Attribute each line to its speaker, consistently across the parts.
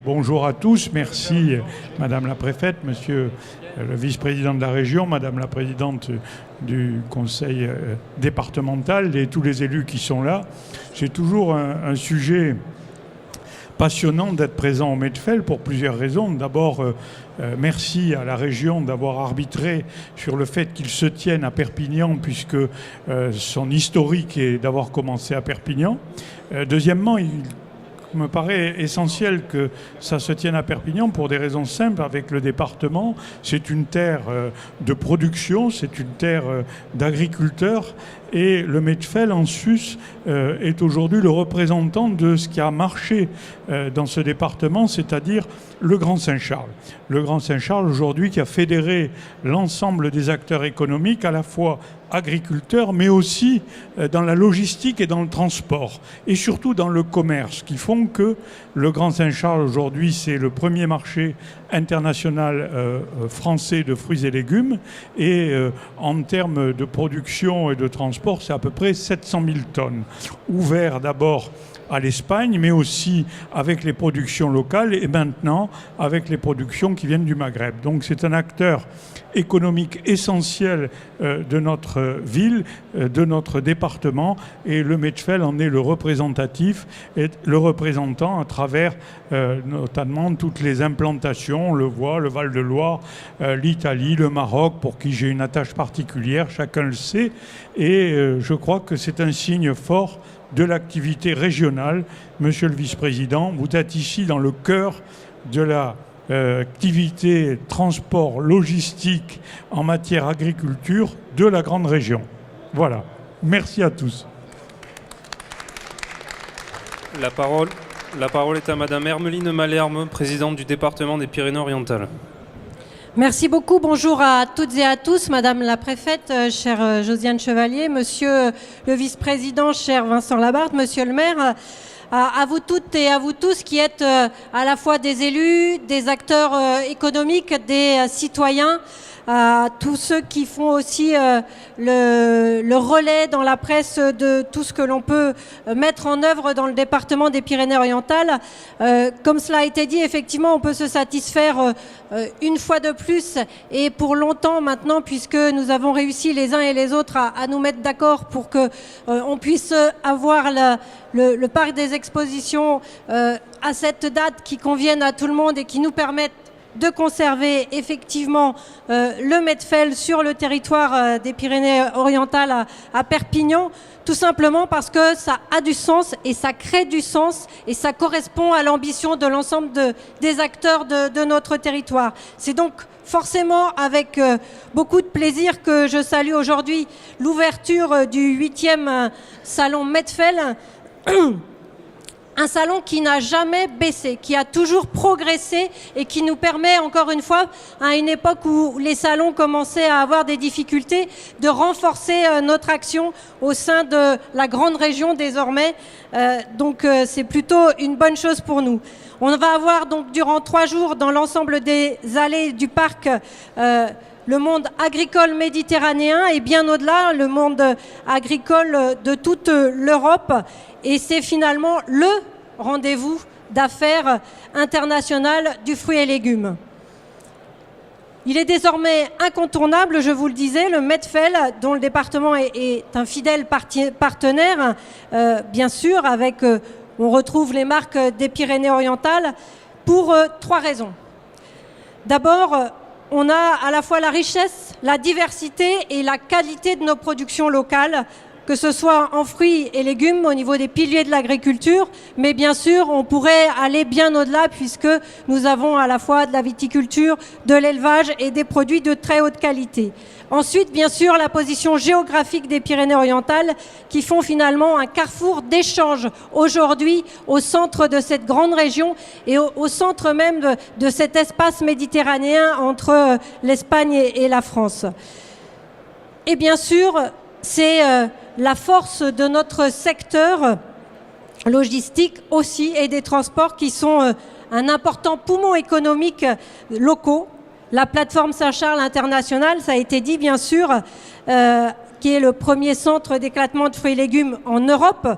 Speaker 1: Bonjour à tous, merci Madame la Préfète, Monsieur le Vice-président de la région, Madame la Présidente du Conseil départemental et tous les élus qui sont là. C'est toujours un sujet passionnant d'être présent au Medfel pour plusieurs raisons. D'abord, merci à la région d'avoir arbitré sur le fait qu'il se tienne à Perpignan puisque son historique est d'avoir commencé à Perpignan. Deuxièmement, il me paraît essentiel que ça se tienne à Perpignan pour des raisons simples avec le département. C'est une terre de production, c'est une terre d'agriculteurs et le Medfel en sus est aujourd'hui le représentant de ce qui a marché dans ce département, c'est-à-dire le Grand Saint-Charles. Le Grand Saint-Charles aujourd'hui qui a fédéré l'ensemble des acteurs économiques, à la fois agriculteurs, mais aussi dans la logistique et dans le transport, et surtout dans le commerce, qui font que le Grand Saint-Charles aujourd'hui, c'est le premier marché international français de fruits et légumes, et en termes de production et de transport, c'est à peu près 700 000 tonnes, ouvert d'abord à l'Espagne, mais aussi avec les productions locales et maintenant avec les productions qui viennent du Maghreb. Donc c'est un acteur économique essentiel de notre ville, de notre département, et le Medfel en est le représentatif et le représentant à travers notamment toutes les implantations, on le voit, le Val-de-Loire, l'Italie, le Maroc, pour qui j'ai une attache particulière, chacun le sait, et je crois que c'est un signe fort de l'activité régionale. Monsieur le Vice-président, vous êtes ici dans le cœur de la activité transport logistique en matière agriculture de la grande région. Voilà. Merci à tous.
Speaker 2: La parole est à Madame Hermeline Malherbe, présidente du département des Pyrénées-Orientales.
Speaker 3: Merci beaucoup. Bonjour à toutes et à tous. Madame la Préfète, chère Josiane Chevalier, Monsieur le Vice-président, cher Vincent Labarthe, Monsieur le maire, à vous toutes et à vous tous qui êtes à la fois des élus, des acteurs économiques, des citoyens, à tous ceux qui font aussi le relais dans la presse de tout ce que l'on peut mettre en œuvre dans le département des Pyrénées-Orientales. Comme cela a été dit, effectivement, on peut se satisfaire une fois de plus et pour longtemps maintenant, puisque nous avons réussi les uns et les autres à nous mettre d'accord pour que on puisse avoir le parc des expositions à cette date qui convienne à tout le monde et qui nous permette de conserver effectivement le Medfel sur le territoire des Pyrénées-Orientales à Perpignan, tout simplement parce que ça a du sens et ça crée du sens et ça correspond à l'ambition de l'ensemble des acteurs de notre territoire. C'est donc forcément avec beaucoup de plaisir que je salue aujourd'hui l'ouverture du 8e salon Medfel. Un salon qui n'a jamais baissé, qui a toujours progressé et qui nous permet, encore une fois, à une époque où les salons commençaient à avoir des difficultés, de renforcer notre action au sein de la grande région désormais. Donc c'est plutôt une bonne chose pour nous. On va avoir donc durant 3 jours dans l'ensemble des allées du parc le monde agricole méditerranéen et bien au-delà, le monde agricole de toute l'Europe. Et c'est finalement le rendez-vous d'affaires international du fruit et légumes. Il est désormais incontournable, je vous le disais, le Medfel, dont le département est un fidèle partenaire, bien sûr, avec, on retrouve les marques des Pyrénées-Orientales, pour 3 raisons. D'abord, on a à la fois la richesse, la diversité et la qualité de nos productions locales, que ce soit en fruits et légumes au niveau des piliers de l'agriculture, mais bien sûr, on pourrait aller bien au-delà puisque nous avons à la fois de la viticulture, de l'élevage et des produits de très haute qualité. Ensuite, bien sûr, la position géographique des Pyrénées-Orientales qui font finalement un carrefour d'échange aujourd'hui au centre de cette grande région et au centre même de cet espace méditerranéen entre l'Espagne et la France. Et bien sûr, c'est la force de notre secteur logistique aussi et des transports qui sont un important poumon économique locaux. La plateforme Saint-Charles International, ça a été dit bien sûr, qui est le premier centre d'éclatement de fruits et légumes en Europe.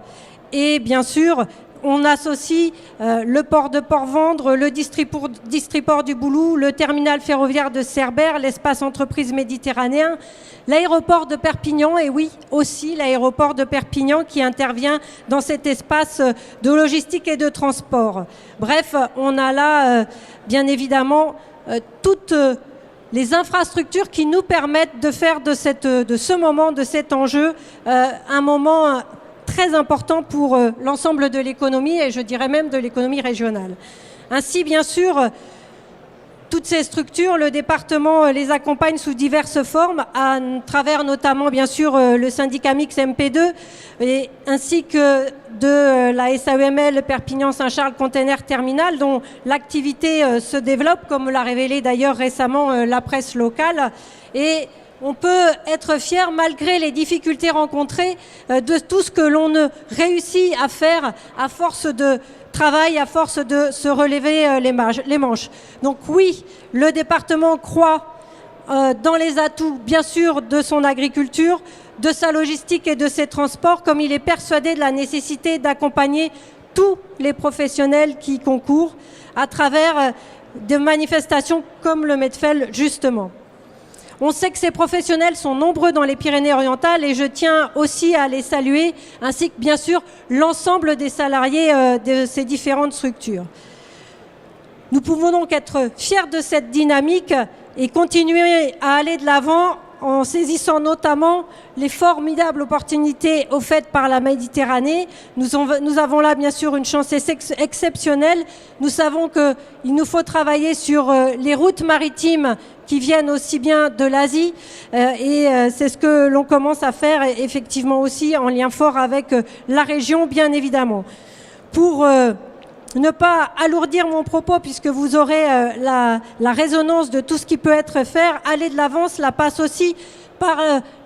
Speaker 3: Et bien sûr, on associe le port de Port-Vendre, le Distriport du Boulou, le terminal ferroviaire de Cerbère, l'espace entreprise méditerranéen, l'aéroport de Perpignan et oui, aussi l'aéroport de Perpignan qui intervient dans cet espace de logistique et de transport. Bref, on a là, bien évidemment, toutes les infrastructures qui nous permettent de faire de ce moment, de cet enjeu, un moment très important pour l'ensemble de l'économie et je dirais même de l'économie régionale. Ainsi, bien sûr, toutes ces structures, le département les accompagne sous diverses formes, à travers notamment, bien sûr, le syndicat mix MP2, ainsi que de la SAEML Perpignan-Saint-Charles Container Terminal, dont l'activité se développe, comme l'a révélé d'ailleurs récemment la presse locale. Et on peut être fier, malgré les difficultés rencontrées, de tout ce que l'on réussit à faire à force de travail, à force de se relever les manches. Donc oui, le département croit dans les atouts, bien sûr, de son agriculture, de sa logistique et de ses transports, comme il est persuadé de la nécessité d'accompagner tous les professionnels qui y concourent à travers des manifestations comme le Medfel, justement. On sait que ces professionnels sont nombreux dans les Pyrénées-Orientales et je tiens aussi à les saluer, ainsi que bien sûr l'ensemble des salariés de ces différentes structures. Nous pouvons donc être fiers de cette dynamique et continuer à aller de l'avant en saisissant notamment les formidables opportunités offertes par la Méditerranée. Nous avons là bien sûr une chance exceptionnelle. Nous savons qu'il nous faut travailler sur les routes maritimes qui viennent aussi bien de l'Asie et c'est ce que l'on commence à faire effectivement aussi en lien fort avec la région bien évidemment. Pour ne pas alourdir mon propos puisque vous aurez la résonance de tout ce qui peut être fait, aller de l'avant, cela passe aussi par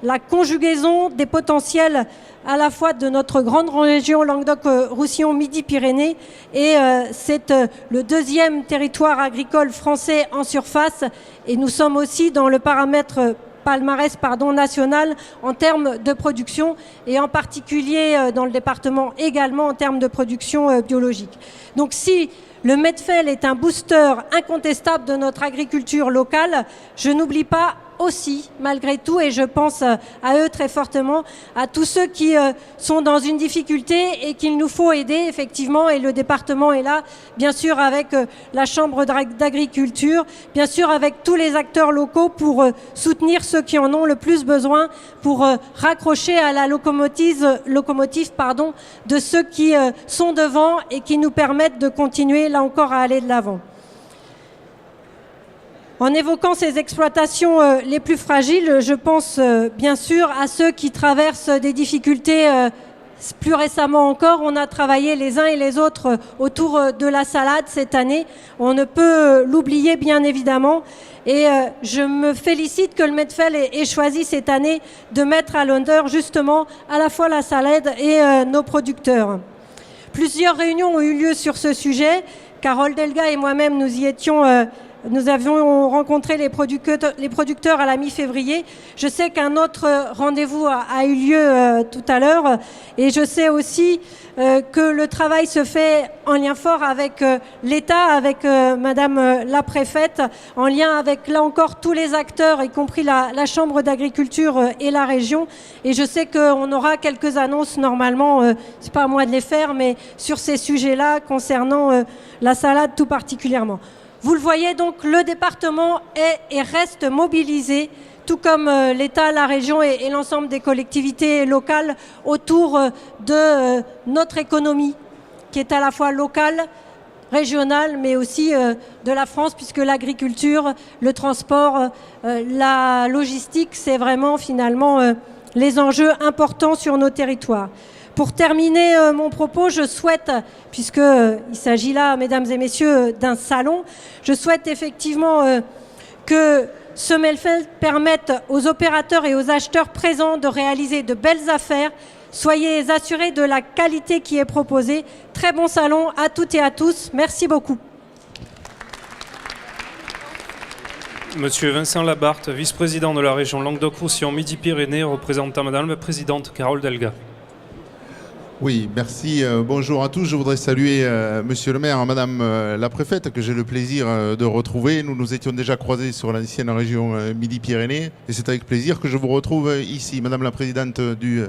Speaker 3: la conjugaison des potentiels à la fois de notre grande région Languedoc-Roussillon Midi-Pyrénées et c'est le deuxième territoire agricole français en surface et nous sommes aussi dans le palmarès national en termes de production et en particulier dans le département également en termes de production biologique. Donc si le Medfel est un booster incontestable de notre agriculture locale, je n'oublie pas aussi, malgré tout, et je pense à eux très fortement, à tous ceux qui sont dans une difficulté et qu'il nous faut aider, effectivement, et le département est là, bien sûr, avec la Chambre d'agriculture, bien sûr, avec tous les acteurs locaux pour soutenir ceux qui en ont le plus besoin, pour raccrocher à la locomotive de ceux qui sont devant et qui nous permettent de continuer, là encore, à aller de l'avant. En évoquant ces exploitations les plus fragiles, je pense bien sûr à ceux qui traversent des difficultés. Plus récemment encore, on a travaillé les uns et les autres autour de la salade cette année. On ne peut l'oublier bien évidemment. Et je me félicite que le Medfel ait choisi cette année de mettre à l'honneur justement à la fois la salade et nos producteurs. Plusieurs réunions ont eu lieu sur ce sujet. Carole Delga et moi-même, nous y étions. Nous avions rencontré les producteurs à la mi-février. Je sais qu'un autre rendez-vous a eu lieu tout à l'heure. Et je sais aussi que le travail se fait en lien fort avec l'État, avec Madame la préfète, en lien avec, là encore, tous les acteurs, y compris la Chambre d'agriculture et la région. Et je sais qu'on aura quelques annonces normalement, c'est pas à moi de les faire, mais sur ces sujets-là concernant la salade tout particulièrement. Vous le voyez donc, le département est et reste mobilisé, tout comme l'État, la région et l'ensemble des collectivités locales autour de notre économie, qui est à la fois locale, régionale, mais aussi de la France, puisque l'agriculture, le transport, la logistique, c'est vraiment finalement les enjeux importants sur nos territoires. Pour terminer mon propos, je souhaite, puisqu'il s'agit là, mesdames et messieurs, d'un salon, je souhaite effectivement que ce Medfel permette aux opérateurs et aux acheteurs présents de réaliser de belles affaires. Soyez assurés de la qualité qui est proposée. Très bon salon à toutes et à tous. Merci beaucoup.
Speaker 2: Monsieur Vincent Labarthe, vice-président de la région Languedoc-Roussillon Midi-Pyrénées, représentant Madame la Présidente Carole Delga.
Speaker 4: Oui, merci. Bonjour à tous. Je voudrais saluer Monsieur le maire, Madame la préfète, que j'ai le plaisir de retrouver. Nous nous étions déjà croisés sur l'ancienne région Midi-Pyrénées et c'est avec plaisir que je vous retrouve ici. Madame la présidente du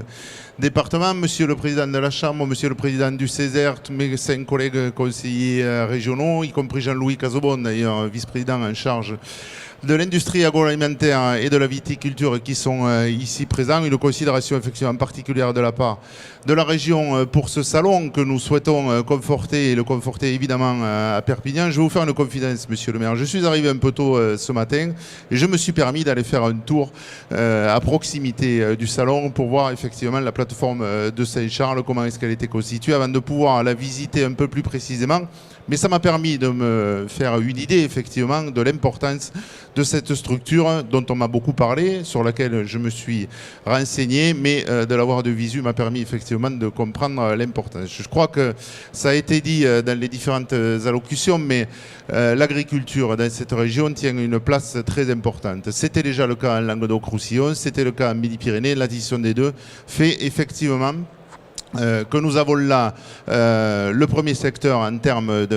Speaker 4: département, Monsieur le président de la Chambre, Monsieur le président du Césaire, tous mes 5 collègues conseillers régionaux, y compris Jean-Louis Casobon, d'ailleurs vice-président en charge de l'industrie agroalimentaire et de la viticulture qui sont ici présents. Une considération effectivement particulière de la part de la région pour ce salon que nous souhaitons conforter et le conforter évidemment à Perpignan. Je vais vous faire une confidence, monsieur le maire. Je suis arrivé un peu tôt ce matin et je me suis permis d'aller faire un tour à proximité du salon pour voir effectivement la plateforme de Saint-Charles, comment est-ce qu'elle était constituée, avant de pouvoir la visiter un peu plus précisément. Mais ça m'a permis de me faire une idée effectivement de l'importance de cette structure dont on m'a beaucoup parlé, sur laquelle je me suis renseigné, mais de l'avoir de visu m'a permis effectivement de comprendre l'importance. Je crois que ça a été dit dans les différentes allocutions, mais l'agriculture dans cette région tient une place très importante. C'était déjà le cas en Languedoc-Roussillon, c'était le cas en Midi-Pyrénées. L'addition des deux fait effectivement que nous avons là le premier secteur en termes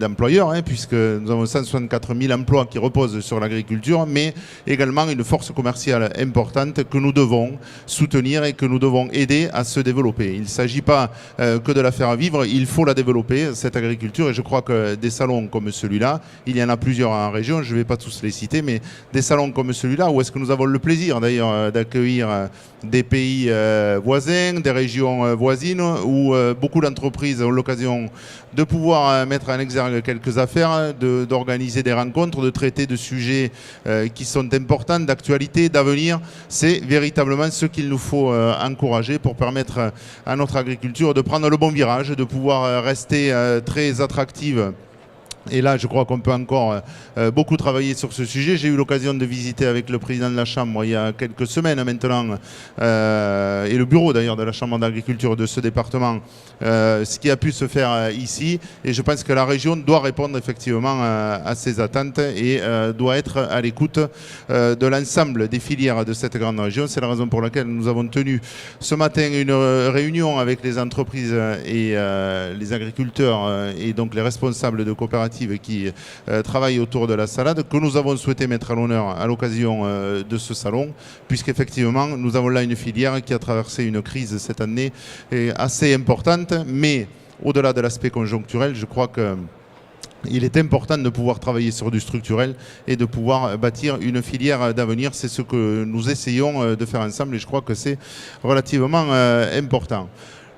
Speaker 4: d'employeurs, puisque nous avons 164 000 emplois qui reposent sur l'agriculture, mais également une force commerciale importante que nous devons soutenir et que nous devons aider à se développer. Il ne s'agit pas que de la faire vivre, il faut la développer, cette agriculture, et je crois que des salons comme celui-là, il y en a plusieurs en région, je ne vais pas tous les citer, mais des salons comme celui-là, où est-ce que nous avons le plaisir d'ailleurs d'accueillir des pays voisins, des régions voisines, où beaucoup d'entreprises ont l'occasion de pouvoir mettre en exergue quelques affaires, d'organiser des rencontres, de traiter de sujets qui sont importants, d'actualité, d'avenir. C'est véritablement ce qu'il nous faut encourager pour permettre à notre agriculture de prendre le bon virage, de pouvoir rester très attractive. Et là, je crois qu'on peut encore beaucoup travailler sur ce sujet. J'ai eu l'occasion de visiter avec le président de la Chambre il y a quelques semaines maintenant, et le bureau d'ailleurs de la Chambre d'agriculture de ce département, ce qui a pu se faire ici. Et je pense que la région doit répondre effectivement à ces attentes et doit être à l'écoute de l'ensemble des filières de cette grande région. C'est la raison pour laquelle nous avons tenu ce matin une réunion avec les entreprises et les agriculteurs et donc les responsables de coopératives qui travaillent autour de la salade, que nous avons souhaité mettre à l'honneur à l'occasion de ce salon, puisqu'effectivement nous avons là une filière qui a traversé une crise cette année assez importante, mais au-delà de l'aspect conjoncturel, je crois que il est important de pouvoir travailler sur du structurel et de pouvoir bâtir une filière d'avenir. C'est ce que nous essayons de faire ensemble et je crois que c'est relativement important.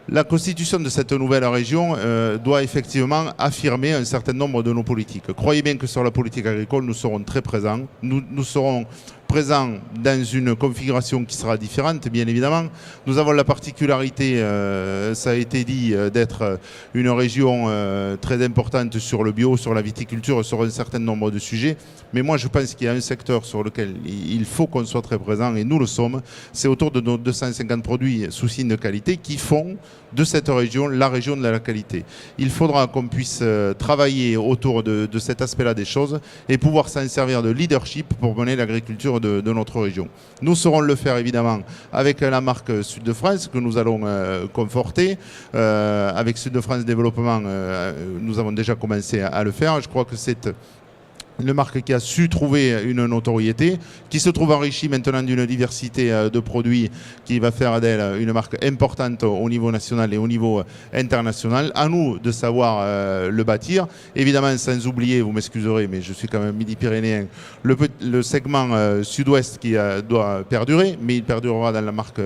Speaker 4: La constitution de cette nouvelle région doit effectivement affirmer un certain nombre de nos politiques. Croyez bien que sur la politique agricole, nous serons très présents. Nous serons présents dans une configuration qui sera différente, bien évidemment. Nous avons la particularité, ça a été dit, d'être une région très importante sur le bio, sur la viticulture, sur un certain nombre de sujets. Mais moi, je pense qu'il y a un secteur sur lequel il faut qu'on soit très présent, et nous le sommes. C'est autour de nos 250 produits sous signe de qualité qui font de cette région la région de la qualité. Il faudra qu'on puisse travailler autour de cet aspect-là des choses et pouvoir s'en servir de leadership pour mener l'agriculture de notre région. Nous saurons le faire évidemment avec la marque Sud de France que nous allons conforter. Avec Sud de France Développement, nous avons déjà commencé à le faire. Je crois que c'est une marque qui a su trouver une notoriété, qui se trouve enrichie maintenant d'une diversité de produits qui va faire d'elle une marque importante au niveau national et au niveau international. À nous de savoir le bâtir. Évidemment, sans oublier, vous m'excuserez, mais je suis quand même midi-pyrénéen, le segment sud-ouest qui doit perdurer, mais il perdurera dans la marque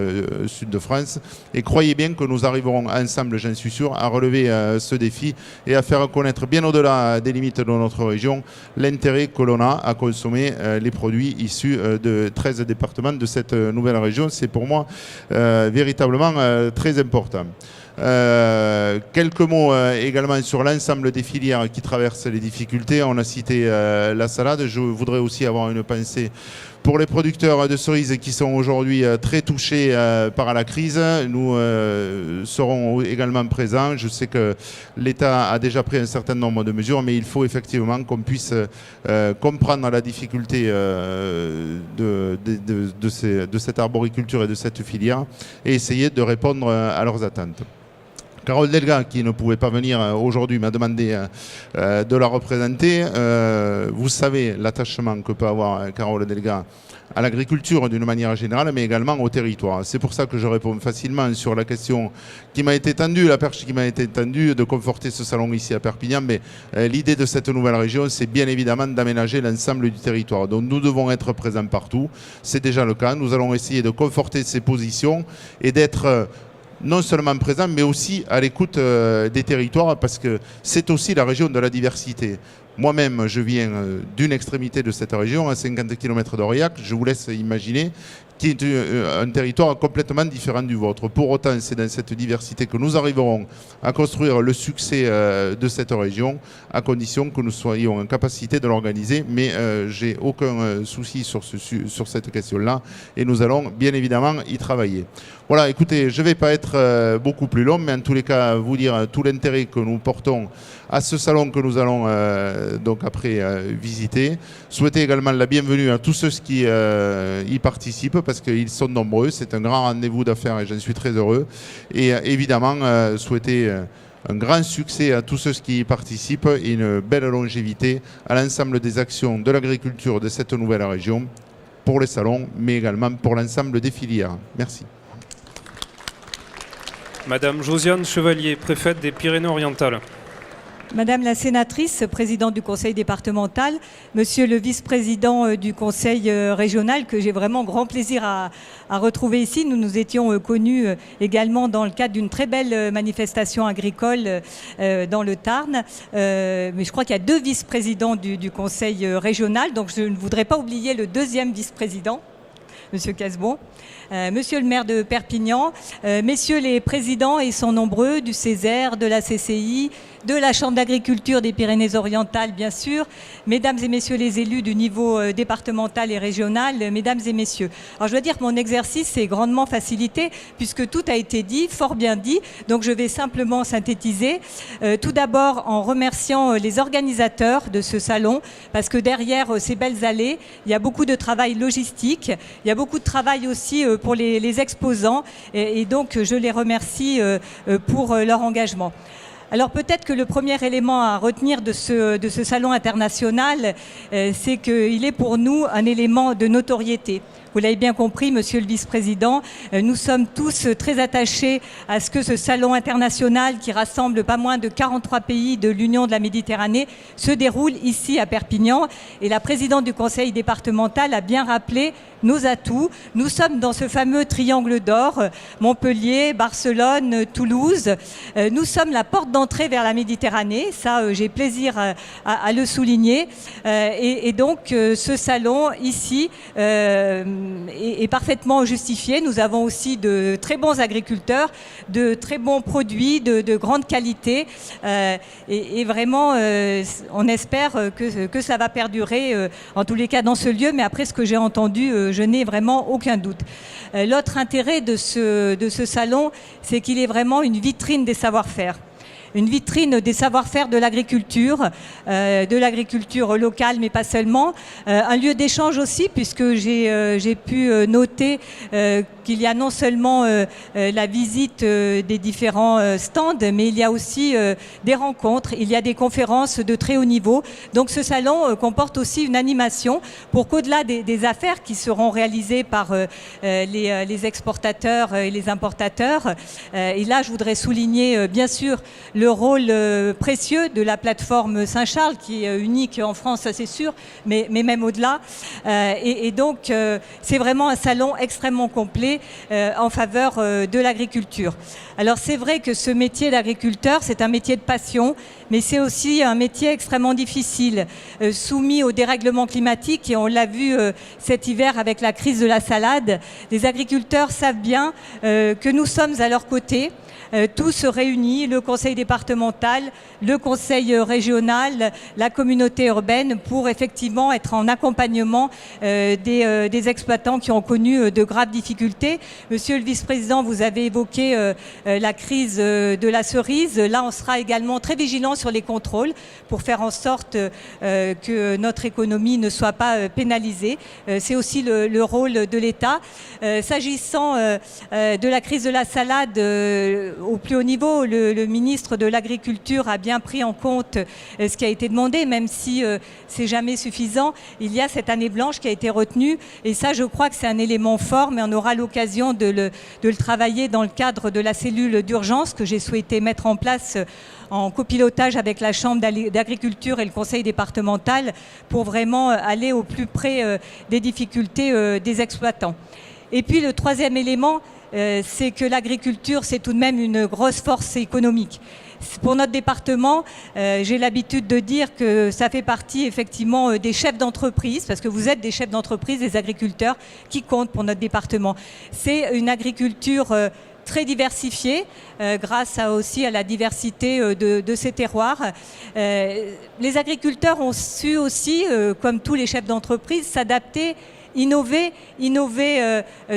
Speaker 4: Sud de France. Et croyez bien que nous arriverons ensemble, j'en suis sûr, à relever ce défi et à faire connaître bien au-delà des limites de notre région l'intérêt que l'on a à consommer les produits issus de 13 départements de cette nouvelle région. C'est pour moi véritablement très important. Quelques mots également sur l'ensemble des filières qui traversent les difficultés. On a cité la salade. Je voudrais aussi avoir une pensée pour les producteurs de cerises qui sont aujourd'hui très touchés par la crise. Nous serons également présents. Je sais que l'État a déjà pris un certain nombre de mesures, mais il faut effectivement qu'on puisse comprendre la difficulté de cette arboriculture et de cette filière et essayer de répondre à leurs attentes. Carole Delga, qui ne pouvait pas venir aujourd'hui, m'a demandé de la représenter. Vous savez l'attachement que peut avoir Carole Delga à l'agriculture d'une manière générale, mais également au territoire. C'est pour ça que je réponds facilement sur la question qui m'a été tendue, la perche qui m'a été tendue, de conforter ce salon ici à Perpignan. Mais l'idée de cette nouvelle région, c'est bien évidemment d'aménager l'ensemble du territoire. Donc nous devons être présents partout. C'est déjà le cas. Nous allons essayer de conforter ces positions et d'être non seulement présents, mais aussi à l'écoute des territoires, parce que c'est aussi la région de la diversité. Moi-même, je viens d'une extrémité de cette région, à 50 km d'Aurillac. Je vous laisse imaginer qui est un territoire complètement différent du vôtre. Pour autant, c'est dans cette diversité que nous arriverons à construire le succès de cette région, à condition que nous soyons en capacité de l'organiser. Mais j'ai aucun souci sur cette question-là, et nous allons bien évidemment y travailler. Voilà, écoutez, je ne vais pas être beaucoup plus long, mais en tous les cas, vous dire tout l'intérêt que nous portons à ce salon que nous allons donc après visiter. Souhaiter également la bienvenue à tous ceux qui y participent, parce qu'ils sont nombreux. C'est un grand rendez-vous d'affaires et j'en suis très heureux. Et évidemment, souhaiter un grand succès à tous ceux qui y participent et une belle longévité à l'ensemble des actions de l'agriculture de cette nouvelle région, pour les salons, mais également pour l'ensemble des filières. Merci.
Speaker 2: Madame Josiane Chevalier, préfète des Pyrénées-Orientales.
Speaker 5: Madame la sénatrice, présidente du conseil départemental, monsieur le vice-président du conseil régional, que j'ai vraiment grand plaisir à retrouver ici. Nous nous étions connus également dans le cadre d'une très belle manifestation agricole dans le Tarn. Mais je crois qu'il y a 2 vice-présidents du conseil régional, donc je ne voudrais pas oublier le 2e vice-président, monsieur Casbon. Monsieur le maire de Perpignan, messieurs les présidents, et ils sont nombreux, du Césaire, de la CCI, de la Chambre d'agriculture des Pyrénées-Orientales, bien sûr, mesdames et messieurs les élus du niveau départemental et régional, mesdames et messieurs. Alors je dois dire que mon exercice est grandement facilité, puisque tout a été dit, fort bien dit, donc je vais simplement synthétiser. Tout d'abord en remerciant les organisateurs de ce salon, parce que derrière ces belles allées, il y a beaucoup de travail logistique, il y a beaucoup de travail aussi pour les exposants, et donc je les remercie pour leur engagement. Alors peut-être que le premier élément à retenir de ce salon international, c'est qu'il est pour nous un élément de notoriété. Vous l'avez bien compris, monsieur le vice-président, nous sommes tous très attachés à ce que ce salon international, qui rassemble pas moins de 43 pays de l'Union de la Méditerranée, se déroule ici à Perpignan. Et la présidente du conseil départemental a bien rappelé nos atouts. Nous sommes dans ce fameux triangle d'or, Montpellier, Barcelone, Toulouse. Nous sommes la porte d'entrée vers la Méditerranée, ça j'ai plaisir à le souligner. Et donc ce salon ici est parfaitement justifié. Nous avons aussi de très bons agriculteurs, de très bons produits de grande qualité, et vraiment on espère que ça va perdurer en tous les cas dans ce lieu, mais après ce que j'ai entendu, je n'ai vraiment aucun doute. L'autre intérêt de ce salon, c'est qu'il est vraiment une vitrine des savoir-faire. Une vitrine des savoir-faire de l'agriculture locale, mais pas seulement. Un lieu d'échange aussi, puisque j'ai pu noter qu'il y a non seulement la visite des différents stands, mais il y a aussi des rencontres, il y a des conférences de très haut niveau. Donc ce salon comporte aussi une animation pour qu'au-delà des affaires qui seront réalisées par les exportateurs et les importateurs, et là je voudrais souligner bien sûr le rôle précieux de la plateforme Saint-Charles, qui est unique en France, ça c'est sûr, mais même au-delà. Et donc, c'est vraiment un salon extrêmement complet en faveur de l'agriculture. Alors, c'est vrai que ce métier d'agriculteur, c'est un métier de passion, mais c'est aussi un métier extrêmement difficile, soumis au dérèglement climatique, et on l'a vu cet hiver avec la crise de la salade. Les agriculteurs savent bien que nous sommes à leur côté. Tous réunis, le conseil départemental, le conseil régional, la communauté urbaine, pour effectivement être en accompagnement des exploitants qui ont connu de graves difficultés. Monsieur le vice-président, vous avez évoqué la crise de la cerise. Là, on sera également très vigilant sur les contrôles pour faire en sorte que notre économie ne soit pas pénalisée. C'est aussi le rôle de l'État. S'agissant de la crise de la salade, au plus haut niveau, le ministre de l'Agriculture a bien pris en compte ce qui a été demandé, même si c'est jamais suffisant. Il y a cette année blanche qui a été retenue et ça, je crois que c'est un élément fort, mais on aura l'occasion de le travailler dans le cadre de la cellule d'urgence que j'ai souhaité mettre en place en copilotage avec la Chambre d'agriculture et le Conseil départemental pour vraiment aller au plus près des difficultés des exploitants. Et puis le troisième élément, c'est que l'agriculture, c'est tout de même une grosse force économique. Pour notre département, j'ai l'habitude de dire que ça fait partie effectivement des chefs d'entreprise, parce que vous êtes des chefs d'entreprise, des agriculteurs qui comptent pour notre département. C'est une agriculture très diversifiée, grâce aussi à la diversité de ces terroirs. Les agriculteurs ont su aussi, comme tous les chefs d'entreprise, s'adapter, innover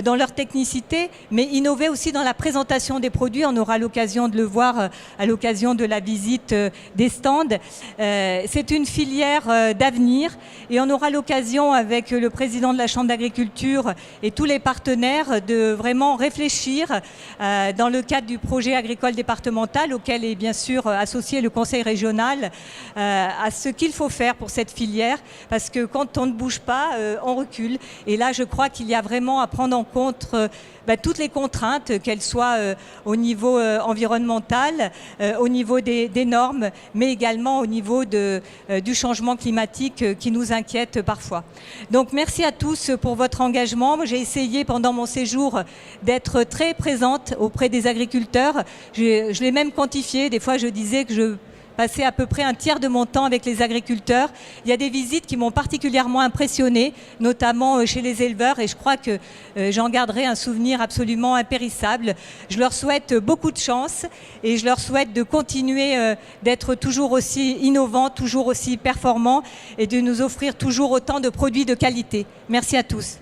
Speaker 5: dans leur technicité, mais innover aussi dans la présentation des produits. On aura l'occasion de le voir à l'occasion de la visite des stands. C'est une filière d'avenir et on aura l'occasion avec le président de la Chambre d'agriculture et tous les partenaires de vraiment réfléchir dans le cadre du projet agricole départemental auquel est bien sûr associé le Conseil régional à ce qu'il faut faire pour cette filière, parce que quand on ne bouge pas, on recule. Et là, je crois qu'il y a vraiment à prendre en compte toutes les contraintes, qu'elles soient au niveau environnemental, au niveau des normes, mais également au niveau du changement climatique qui nous inquiète parfois. Donc merci à tous pour votre engagement. J'ai essayé pendant mon séjour d'être très présente auprès des agriculteurs. Je l'ai même quantifié. Des fois, je disais que je passé à peu près un tiers de mon temps avec les agriculteurs. Il y a des visites qui m'ont particulièrement impressionnée, notamment chez les éleveurs, et je crois que j'en garderai un souvenir absolument impérissable. Je leur souhaite beaucoup de chance et je leur souhaite de continuer d'être toujours aussi innovants, toujours aussi performants et de nous offrir toujours autant de produits de qualité. Merci à tous.